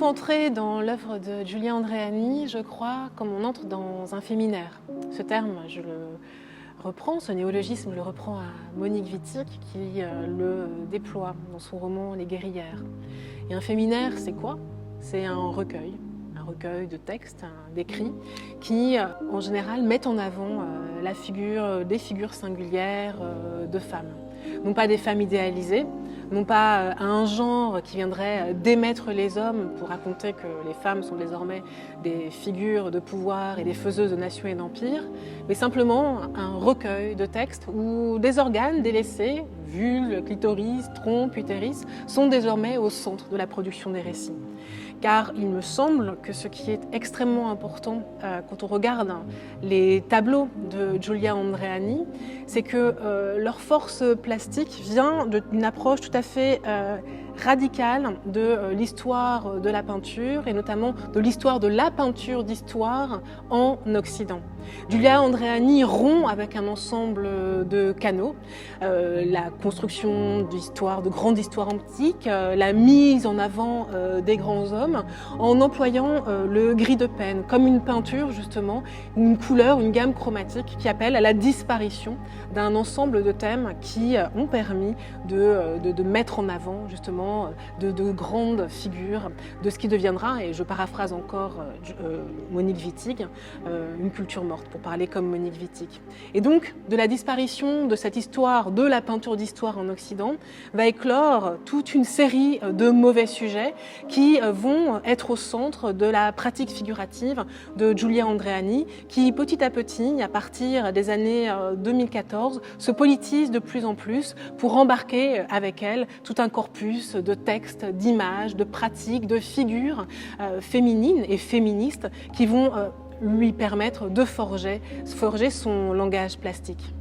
entrer dans l'œuvre de Giulia Andreani, je crois, comme on entre dans un féminaire. Ce terme, je le reprends, ce néologisme, je le reprends à Monique Wittig qui le déploie dans son roman Les guerrières. Et un féminaire, c'est quoi? C'est un recueil de textes, d'écrits, qui en général mettent en avant des figures singulières de femmes. Non pas des femmes idéalisées, non pas un genre qui viendrait démettre les hommes pour raconter que les femmes sont désormais des figures de pouvoir et des faiseuses de nations et d'empires, mais simplement un recueil de textes où des organes délaissés, vulve, clitoris, trompe, utérus, sont désormais au centre de la production des récits. Car il me semble que ce qui est extrêmement important quand on regarde les tableaux de Giulia Andreani, c'est que leur force plastique vient d'une approche tout à fait radicale de l'histoire de la peinture et notamment de l'histoire de la peinture d'histoire en Occident. Giulia Andreani rompt avec un ensemble de canaux, la construction d'histoires, de grandes histoires antiques, la mise en avant des grands hommes, en employant le gris de peine comme une peinture justement, une couleur, une gamme chromatique qui appelle à la disparition d'un ensemble de thèmes qui ont permis de mettre en avant justement de grandes figures de ce qui deviendra, et je paraphrase encore Monique Wittig, une culture morte, pour parler comme Monique Wittig. Et donc, de la disparition de cette histoire, de la peinture d'histoire en Occident, va éclore toute une série de mauvais sujets qui vont être au centre de la pratique figurative de Giulia Andreani, qui petit à petit, à partir des années 2014, se politise de plus en plus pour embarquer avec elle tout un corpus de textes, d'images, de pratiques, de figures féminines et féministes qui vont lui permettre de forger son langage plastique.